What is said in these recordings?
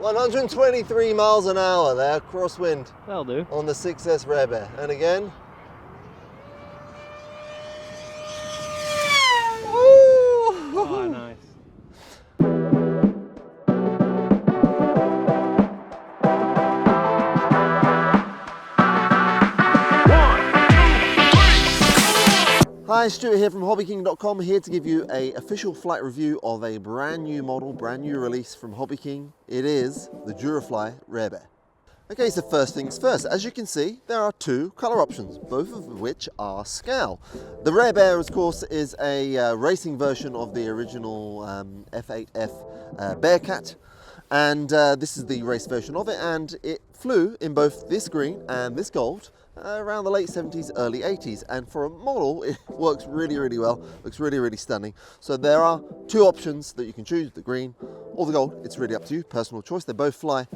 123 miles an hour there, crosswind. That'll do. On the 6S Rare Bear. And again. Oh, nice. Hi, Stuart here from Hobbyking.com, here to give you an official flight review of a brand new model, brand new release from Hobbyking. It is the Durafly Rare Bear. Okay, so first things first, as you can see, there are two color options, both of which are scale. The Rare Bear, of course, is a racing version of the original F8F Bearcat, and this is the race version of it, and it flew in both this green and this gold around the late 70s, early 80s, and for a model it works really, really well, looks really, really stunning. So there are two options that you can choose, the green or the gold. It's really up to you, personal choice. They both fly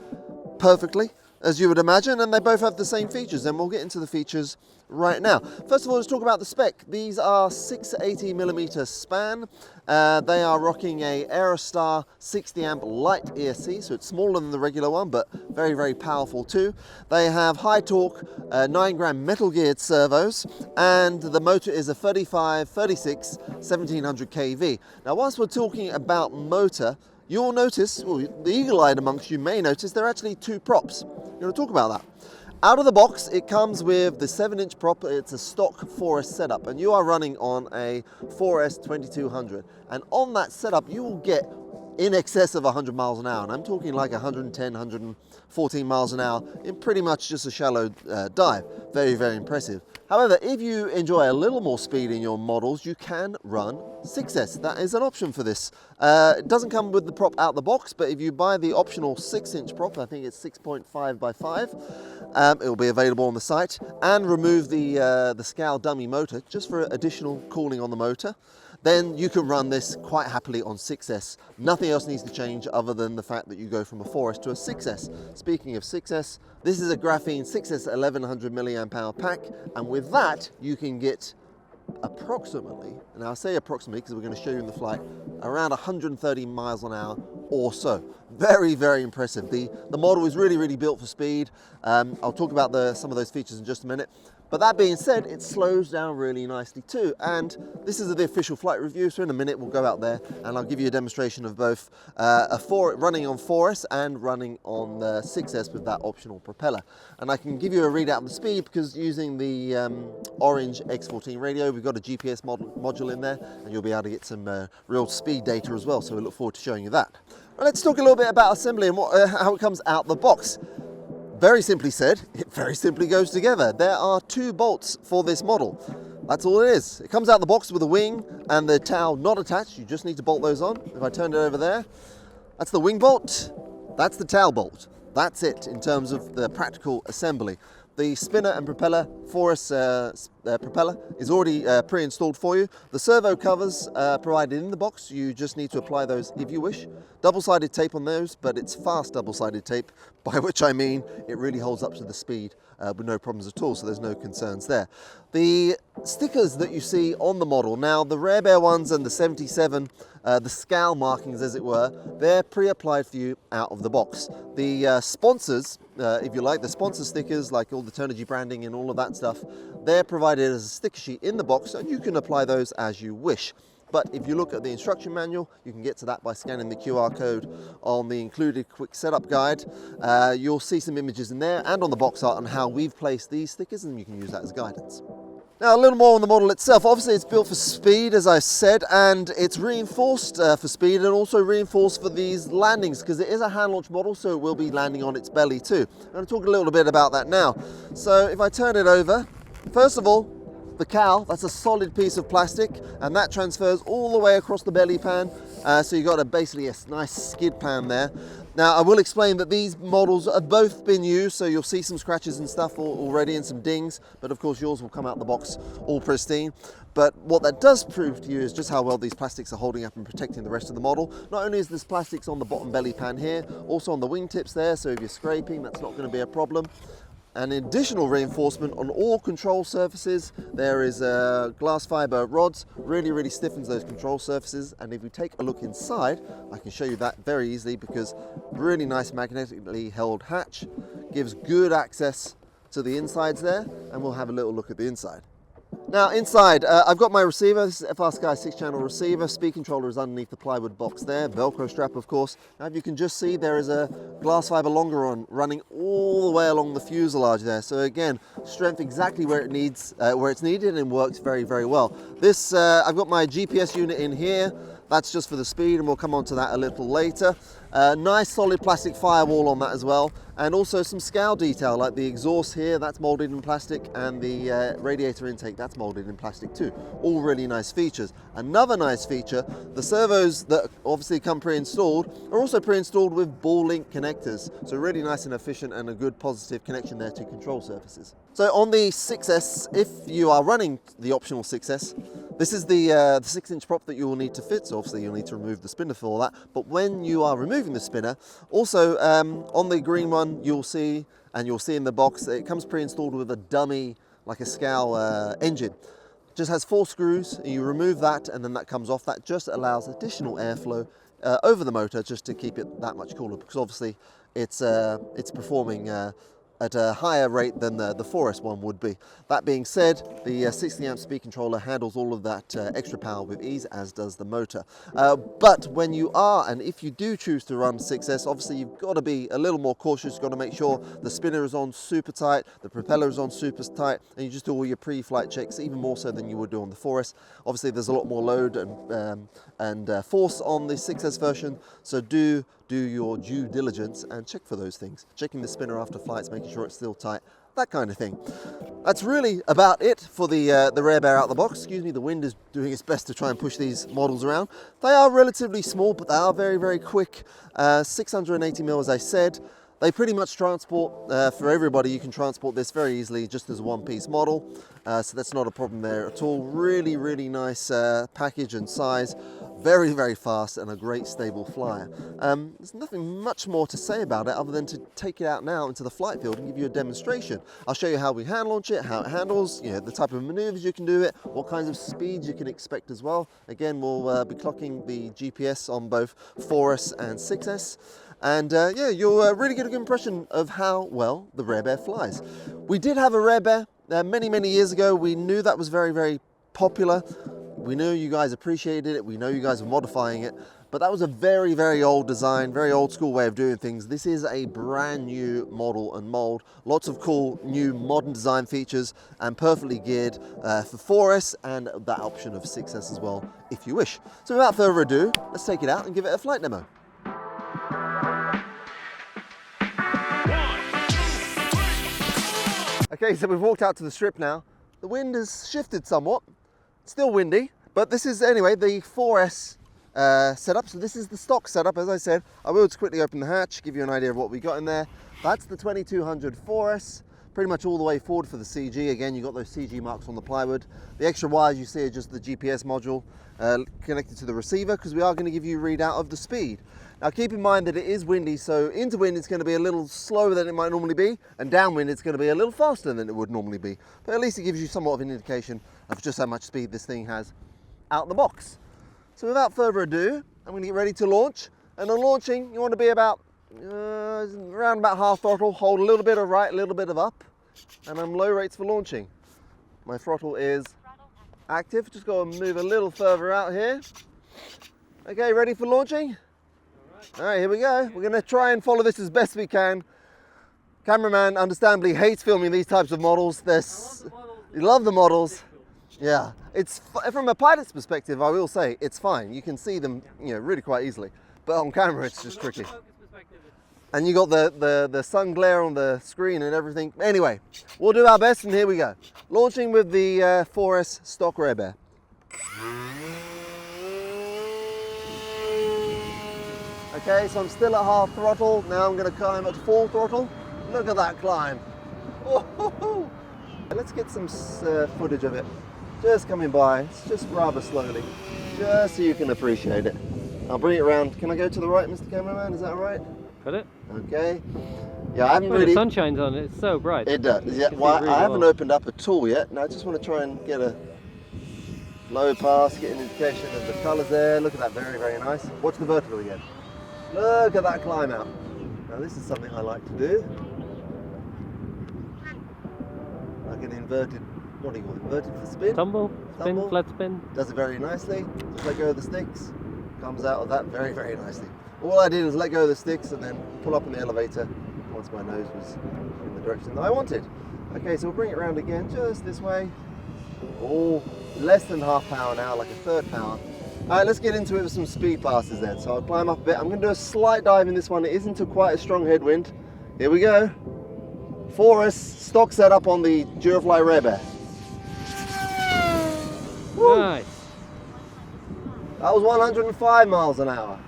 perfectly, as you would imagine, and they both have the same features, and we'll get into the features right now. First of all, let's talk about the spec. These are 680mm span. They are rocking a Aerostar 60 amp light ESC, so it's smaller than the regular one, but very, very powerful too. They have high torque, 9-gram metal geared servos, and the motor is a 35, 36, 1700 kV. Now, whilst we're talking about motor, you'll notice, well, the eagle-eyed amongst you may notice, there are actually two props. I'm going to talk about that. Out of the box, it comes with the 7-inch prop. It's a stock 4S setup, and you are running on a 4S 2200. And on that setup, you will get in excess of 100 miles an hour. And I'm talking like 110, 114 miles an hour in pretty much just a shallow dive. Very, very impressive. However, if you enjoy a little more speed in your models, you can run 6S. That is an option for this. It doesn't come with the prop out the box, but if you buy the optional 6-inch prop, I think it's 6.5 by 5, it will be available on the site, and remove the scale dummy motor just for additional cooling on the motor, then you can run this quite happily on 6S. Nothing else needs to change other than the fact that you go from a 4S to a 6S. Speaking of 6S, this is a graphene 6S 1100 milliamp hour pack, and with that you can get approximately, and I say approximately because we're going to show you in the flight, around 130 miles an hour or so. Very, very impressive. The model is really, really built for speed. I'll talk about some of those features in just a minute. But that being said, it slows down really nicely too. And this is the official flight review, so in a minute we'll go out there and I'll give you a demonstration of both running on 4S and running on the 6S with that optional propeller. And I can give you a readout of the speed because using the orange X14 radio, we've got a GPS module in there, and you'll be able to get some real speed data as well. So we look forward to showing you that. Well, let's talk a little bit about assembly and how it comes out the box. Very simply said, it very simply goes together. There are two bolts for this model. That's all it is. It comes out the box with a wing and the tail not attached. You just need to bolt those on. If I turn it over there, that's the wing bolt, that's the tail bolt. That's it in terms of the practical assembly. The spinner and propeller, 4S propeller, is already pre-installed for you. The servo covers provided in the box. You just need to apply those if you wish. Double-sided tape on those, but it's fast double-sided tape, by which I mean it really holds up to the speed with no problems at all, so there's no concerns there. The stickers that you see on the model, now the Rare Bear ones and the 77, the scale markings as it were, they're pre-applied for you out of the box. The sponsors, if you like, the sponsor stickers, like all the Turnigy branding and all of that stuff, they're provided as a sticker sheet in the box, and you can apply those as you wish. But if you look at the instruction manual, you can get to that by scanning the QR code on the included quick setup guide. You'll see some images in there and on the box art on how we've placed these stickers, and you can use that as guidance. Now, a little more on the model itself. Obviously, it's built for speed, as I said, and it's reinforced for speed and also reinforced for these landings because it is a hand launch model, so it will be landing on its belly too. I'm going to talk a little bit about that now. So if I turn it over, first of all, the cowl, that's a solid piece of plastic, and that transfers all the way across the belly pan. So you've got basically a nice skid pan there. Now, I will explain that these models have both been used, so you'll see some scratches and stuff already and some dings, but of course yours will come out the box all pristine. But what that does prove to you is just how well these plastics are holding up and protecting the rest of the model. Not only is this plastics on the bottom belly pan here, also on the wingtips there, so if you're scraping, that's not going to be a problem. an additional reinforcement on all control surfaces. There is glass fiber rods, really stiffens those control surfaces. And if we take a look inside, I can show you that very easily because really nice magnetically held hatch, gives good access to the insides there, and we'll have a little look at the inside. Now inside, I've got my receiver. This is FR Sky 6-channel receiver. Speed controller is underneath the plywood box there. Velcro strap, of course. Now if you can just see, there is a glass fiber longeron running all the way along the fuselage there. So again, strength exactly where it's needed, and works very well. This, I've got my GPS unit in here. That's just for the speed, and we'll come on to that a little later. Nice solid plastic firewall on that as well, and also some scowl detail like the exhaust here, that's molded in plastic, and the radiator intake, that's molded in plastic too. All really nice features. Another nice feature, the servos that obviously come pre-installed are also pre-installed with ball link connectors. So really nice and efficient, and a good positive connection there to control surfaces. So on the 6S, if you are running the optional 6S, this is the 6-inch prop that you will need to fit. So obviously you'll need to remove the spinner for that. But when you are removing the spinner, also on the green one, you'll see in the box, it comes pre-installed with a dummy, like a scowl engine. Just has 4 screws, and you remove that, and then that comes off. That just allows additional airflow over the motor, just to keep it that much cooler, because obviously it's performing at a higher rate than the 4S one would be. That being said, the 60 amp speed controller handles all of that extra power with ease, as does the motor. But when you are, and if you do choose to run 6S, obviously you've got to be a little more cautious. You've got to make sure the spinner is on super tight, the propeller is on super tight, and you just do all your pre-flight checks, even more so than you would do on the 4S. Obviously there's a lot more load and force on the 6S version, so do your due diligence and check for those things. Checking the spinner after flights, making sure it's still tight, that kind of thing. That's really about it for the Rare Bear out the box. Excuse me, the wind is doing its best to try and push these models around. They are relatively small, but they are very quick. 680 mil, as I said. They pretty much transport, for everybody, you can transport this very easily just as a one-piece model. So that's not a problem there at all. Really nice package and size. Very fast, and a great stable flyer. There's nothing much more to say about it other than to take it out now into the flight field and give you a demonstration. I'll show you how we hand launch it, how it handles, the type of maneuvers you can do it, what kinds of speeds you can expect as well. Again, we'll be clocking the GPS on both 4S and 6S. And yeah, you'll really get a good impression of how well the Rare Bear flies. We did have a Rare Bear many years ago. We knew that was very popular. We knew you guys appreciated it. We know you guys are modifying it. But that was a very old design, very old school way of doing things. This is a brand new model and mold. Lots of cool new modern design features, and perfectly geared for 4S and that option of 6S as well, if you wish. So without further ado, let's take it out and give it a flight demo. Okay, so we've walked out to the strip now. The wind has shifted somewhat. Still windy, but this is anyway the 4S setup. So this is the stock setup, as I said. I will just quickly open the hatch, give you an idea of what we got in there. That's the 2200 4S, pretty much all the way forward for the CG. Again, you got those CG marks on the plywood. The extra wires you see are just the GPS module connected to the receiver, because we are going to give you a readout of the speed. Now keep in mind that it is windy, so into wind it's going to be a little slower than it might normally be, and downwind it's going to be a little faster than it would normally be. But at least it gives you somewhat of an indication of just how much speed this thing has out the box. So without further ado, I'm going to get ready to launch. And on launching, you want to be about around about half throttle, hold a little bit of right, a little bit of up, and I'm low rates for launching. My throttle is active. Just got to move a little further out here. Okay, ready for launching? All right, here we go. We're going to try and follow this as best we can. Cameraman understandably hates filming these types of models. You love the models. Yeah, it's from a pilot's perspective, I will say it's fine. You can see them, really quite easily. But on camera, it's just tricky. And you got the sun glare on the screen and everything. Anyway, we'll do our best, and here we go. Launching with the 4S stock Rare Bear. Okay, so I'm still at half throttle. Now I'm going to climb at full throttle. Look at that climb. Oh, let's get some footage of it. Just coming by, it's just rather slowly, just so you can appreciate it. I'll bring it around. Can I go to the right, Mr. Cameraman? Is that all right? Got it? Okay. Yeah, I haven't When really... the sun shines on it, it's so bright. It does. Yeah, can well, see really I haven't well. opened up at all yet. Now I just want to try and get a low pass, get an indication of the colours there. Look at that, very, very nice. Watch the vertical again. Look at that climb out. Now this is something I like to do. Like an inverted, what do you call it? Inverted for spin? Tumble, spin, flat spin. Does it very nicely. Just let go of the sticks. Comes out of that very, very nicely. All I did was let go of the sticks and then pull up in the elevator once my nose was in the direction that I wanted. Okay, so we'll bring it around again, just this way. Oh, less than half power now, like a third power. All right, let's get into it with some speed passes then. So I'll climb up a bit. I'm going to do a slight dive in this one. It isn't quite a strong headwind. Here we go. For us, stock setup on the Durafly Rare Bear. Woo. Nice. That was 105 miles an hour.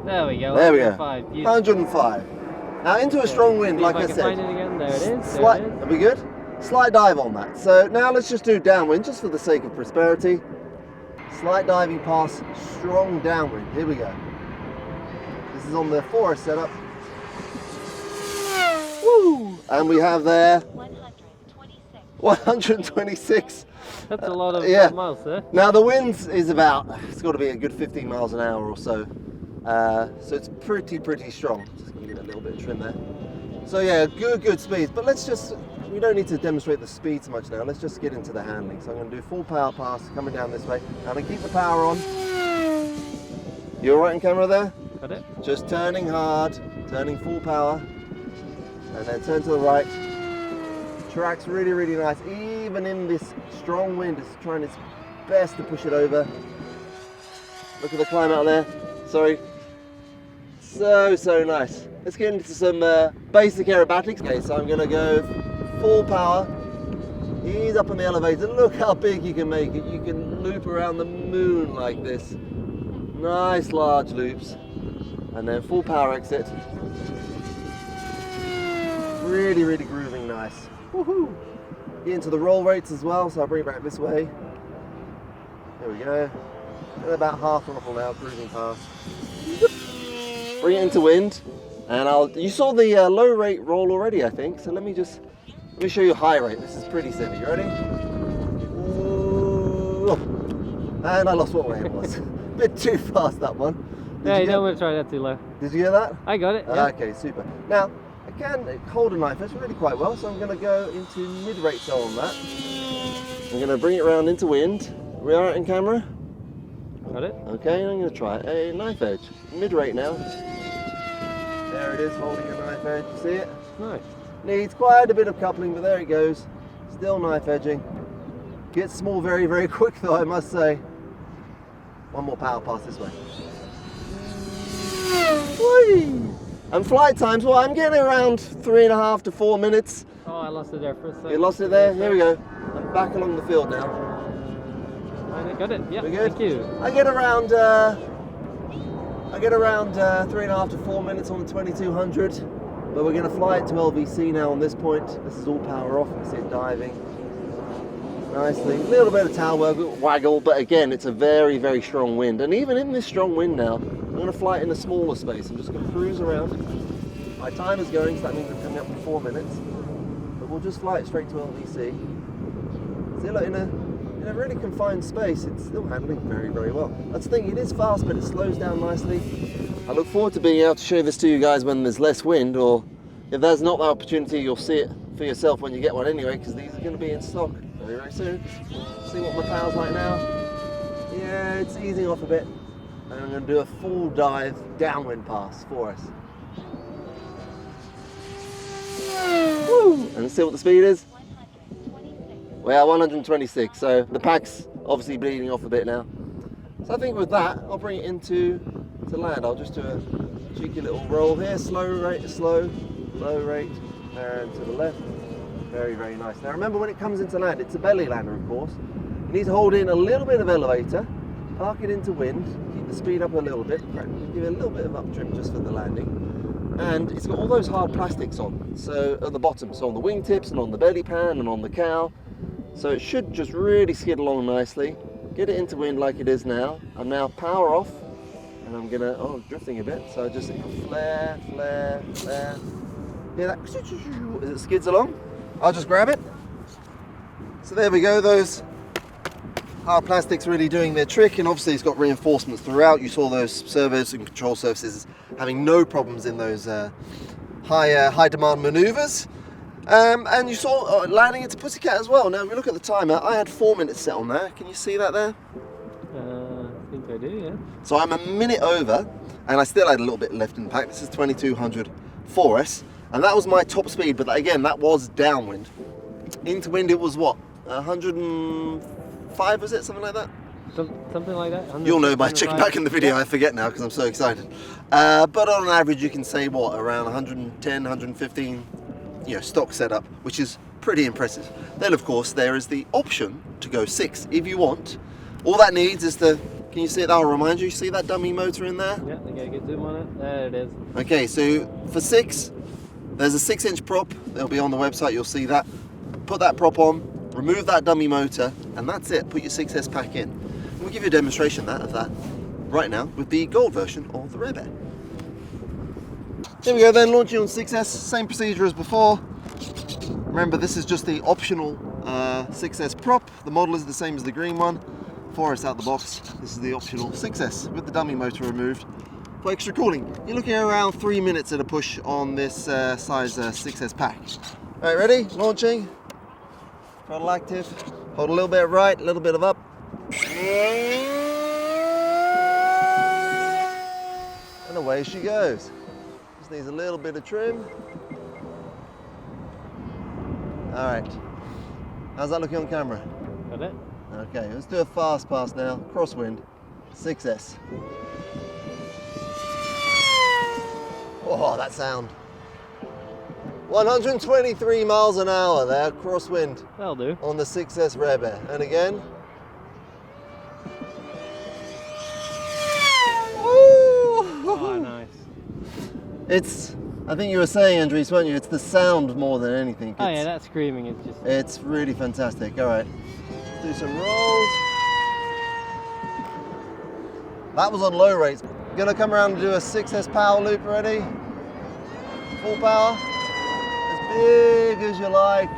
There we go. There we go. 105. 105. Now into a strong wind, like I said. Find it again. There it is. Are we good? Slight dive on that. So now let's just do downwind, just for the sake of prosperity. Slight diving pass, strong downwind. Here we go. This is on the forest setup. Woo! And we have there 126. That's a lot of miles there. Now the wind is about, it's got to be a good 15 miles an hour or so. So it's pretty strong. Just gonna give it a little bit of trim there. So yeah, good speeds. But we don't need to demonstrate the speed so much now. Let's just get into the handling. So I'm going to do full power pass coming down this way. I'm going to keep the power on. You all right in camera there? Got it. Just turning hard, turning full power, and then turn to the right. Track's really nice. Even in this strong wind, it's trying its best to push it over. Look at the climb out there. Sorry. So nice. Let's get into some basic aerobatics. Okay, so I'm going to go full power. Ease up on the elevator. Look how big you can make it. You can loop around the moon like this. Nice large loops. And then full power exit. Really grooving nice. Woohoo! Get into the roll rates as well, so I'll bring it back this way. There we go. And about half throttle now, cruising past. Bring it into wind. And you saw the low rate roll already, I think. So let me show you high rate. This is pretty silly. You ready? Ooh. And I lost what way it was. A bit too fast, that one. Yeah, you don't want to try that too low. Did you hear that? I got it. Yeah. Okay, super. Now, I can hold a knife edge really quite well, so I'm going to go into mid-rate tail on that. I'm going to bring it around into wind. We are in camera? Got it. Okay, I'm going to try a knife edge. Mid-rate now. There it is, holding a knife edge. You see it? Nice. Needs quite a bit of coupling, but there it goes. Still knife edging. Gets small very quick though, I must say. One more power pass this way. Whee! And flight times, well, I'm getting around 3.5 to 4 minutes. Oh, I lost it there for a second. You lost it there? Here we go. I'm back along the field now. I got it. Yeah, we good? Thank you. I get around 3.5 to 4 minutes on the 2200, but we're going to fly it to LVC now on this point. This is all power off. You can see it diving nicely. A little bit of tail waggle, but again, it's a very strong wind. And even in this strong wind now, I'm going to fly it in a smaller space. I'm just going to cruise around. My time is going, so that means I'm coming up in 4 minutes. But we'll just fly it straight to LVC. See, look, in a really confined space, it's still handling very well. That's the thing, it is fast, but it slows down nicely. I look forward to being able to show this to you guys when there's less wind, or if there's not that opportunity, you'll see it for yourself when you get one anyway, because these are going to be in stock very soon. See what my power's like now? Yeah, it's easing off a bit. And I'm going to do a full dive downwind pass for us. Woo! And see what the speed is? We are 126, so the pack's obviously bleeding off a bit now. So I think with that, I'll bring it into land. I'll just do a cheeky little roll here, slow rate, low rate, and to the left. Very nice. Now remember, when it comes into land, it's a belly lander, of course. You need to hold in a little bit of elevator, park it into wind, keep the speed up a little bit, give it a little bit of up trim just for the landing. And it's got all those hard plastics on, so at the bottom, so on the wingtips and on the belly pan and on the cow. So it should just really skid along nicely. Get it into wind like it is now. I'm now power off, and I'm gonna, drifting a bit. So just flare, Hear that? As it skids along. I'll just grab it. So there we go, those hard plastics really doing their trick, and obviously it's got reinforcements throughout. You saw those servos and control surfaces having no problems in those high demand maneuvers. And you saw landing into Pussycat as well. Now if we look at the timer, I had 4 minutes set on there. Can you see that there? I think I do, yeah. So I'm a minute over, and I still had a little bit left in the pack. This is 2200 4S, and that was my top speed, but again, that was downwind. Into wind, it was what, 105, was it? Something like that? Something like that. You'll know by checking back in the video, I forget now because I'm so excited. But on average, you can say what, around 110, 115, you know, stock setup, which is pretty impressive. Then of course, there is the option to go 6 if you want. All that needs is the, can you see it? I'll remind you, see that dummy motor in there? Yeah, I get a good zoom on it. There it is. Okay, so for 6, there's a 6-inch prop. They'll be on the website, you'll see that. Put that prop on, remove that dummy motor, and that's it. Put your 6S pack in. We'll give you a demonstration of that right now with the gold version of the Rare Bear. Here we go then, launching on 6S, same procedure as before. Remember, this is just the optional 6S prop. The model is the same as the green one. 4S out the box. This is the optional 6S with the dummy motor removed for extra cooling. You're looking at around 3 minutes at a push on this size 6S pack. All right, ready? Launching. Throttle active. Hold a little bit right, a little bit of up. And away she goes. Just needs a little bit of trim. All right. How's that looking on camera? Got it? Okay, let's do a fast pass now. Crosswind, 6S. Oh, that sound. 123 miles an hour there, crosswind. That'll do. On the 6S Rare Bear. And again. Oh, nice. It's, I think you were saying, Andres, weren't you? It's the sound more than anything. Oh yeah, that screaming is just... It's really fantastic. All right, let's do some rolls. That was on low rates. Gonna come around and do a 6S power loop, ready? Full power. As big as you like.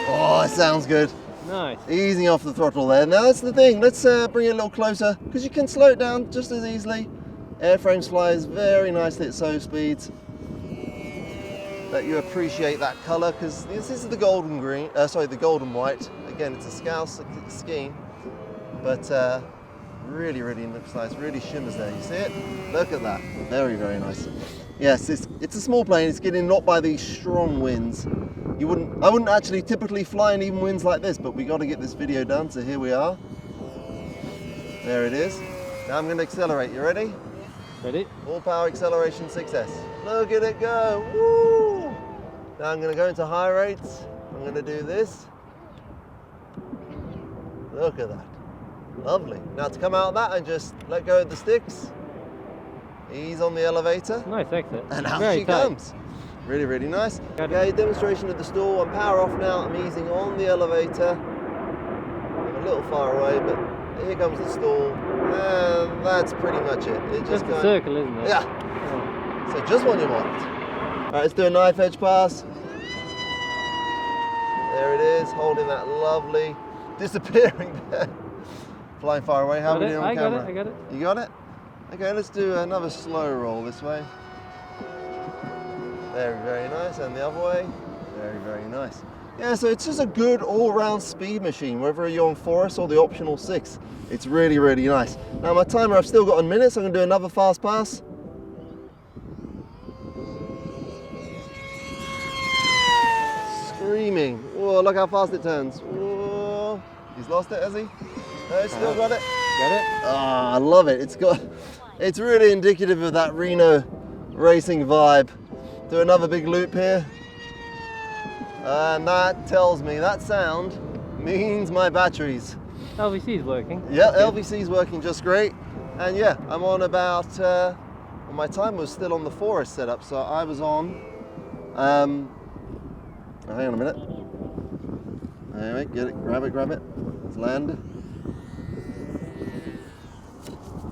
Oh, it sounds good. Nice. Easing off the throttle there. Now that's the thing, let's bring it a little closer, because you can slow it down just as easily. Airframes flies very nicely at slow speeds. That you appreciate that colour, because this is the golden green, the golden white. Again, it's a Scouse scheme, but really, really looks nice, really shimmers there. You see it? Look at that, very, very nice. Yes, it's a small plane, it's getting knocked by these strong winds. I wouldn't actually typically fly in even winds like this, but we got to get this video done, so here we are. There it is. Now I'm going to accelerate. You ready? Ready? Full power acceleration 6S. Look at it go. Woo! Now I'm going to go into high rates. I'm going to do this. Look at that. Lovely. Now to come out of that and just let go of the sticks. Ease on the elevator. Nice exit. And out Very she tight. comes. Really, really nice. Got it. Okay, demonstration of the stall. I'm power off now. I'm easing on the elevator. I'm a little far away, but here comes the stall. And that's pretty much it. It's Just a circle, isn't it? Yeah. So just what you want. All right, let's do a knife edge pass. There it is, holding that lovely, disappearing there. Flying far away. How are we doing on camera? I got it. You got it? Okay, let's do another slow roll this way. Very, very nice, and the other way. Very, very nice. Yeah, so it's just a good all-round speed machine, whether you're on 4S or the optional 6. It's really, really nice. Now my timer, I've still got a minute, so I'm gonna do another fast pass. Screaming. Whoa, look how fast it turns. Whoa. He's lost it, has he? No, he's still got it. Got it? Ah, I love it. It's really indicative of that Reno racing vibe. Do another big loop here. And that tells me, that sound means my batteries. LVC is working. Yeah, LVC is working just great. And yeah, I'm on about, my time was still on the 4S setup, so I was on, hang on a minute. Anyway, get it, grab it. Let's land.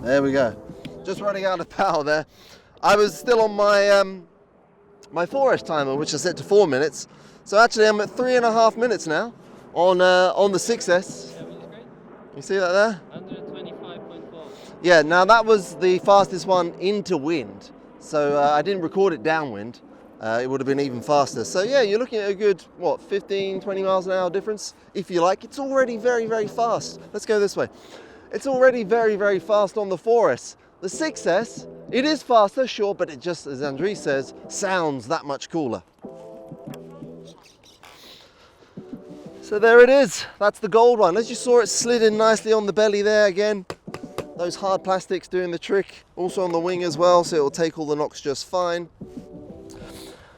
There we go. just running out of power there. I was still on my my 4S timer, which I set to 4 minutes. So actually I'm at 3.5 minutes now on the 6S. You see that there? 125.4. Yeah, now that was the fastest one into wind. So I didn't record it downwind. It would have been even faster. So yeah, you're looking at a good, what, 15, 20 miles an hour difference, if you like. It's already very, very fast. Let's go this way. It's already very, very fast on the 4S. The 6S, it is faster, sure, but it just, as Andres says, sounds that much cooler. So there it is. That's the gold one. As you saw, it slid in nicely on the belly there again. Those hard plastics doing the trick. Also on the wing as well, so it will take all the knocks just fine.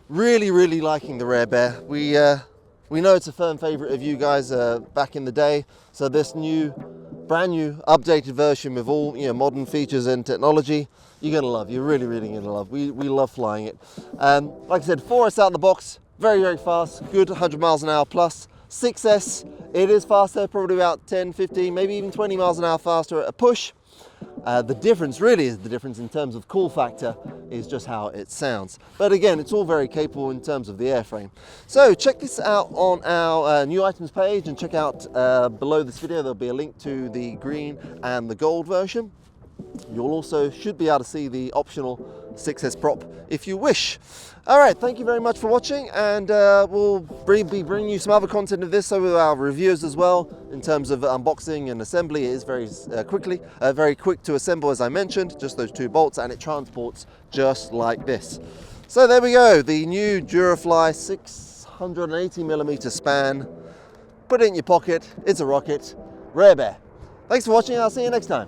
Really, really liking the Rare Bear. We know it's a firm favorite of you guys back in the day. So this brand new updated version with all modern features and technology, you're gonna love. You're really, really gonna love. We love flying it. Like I said, 4S out of the box, very, very fast, good 100 miles an hour plus. 6S, it is faster, probably about 10, 15, maybe even 20 miles an hour faster at a push. The difference really is the difference in terms of cool factor is just how it sounds. But again, it's all very capable in terms of the airframe. So check this out on our new items page, and check out below this video, there'll be a link to the green and the gold version. You'll also should be able to see the optional 6S prop if you wish. All right, thank you very much for watching, and we'll be bringing you some other content of this, so with our reviews as well, in terms of unboxing and assembly. It is very very quick to assemble, as I mentioned, just those 2 bolts, and it transports just like this. So there we go, the new Durafly 680mm span. Put it in your pocket, it's a rocket. Rare Bear. Thanks for watching, I'll see you next time.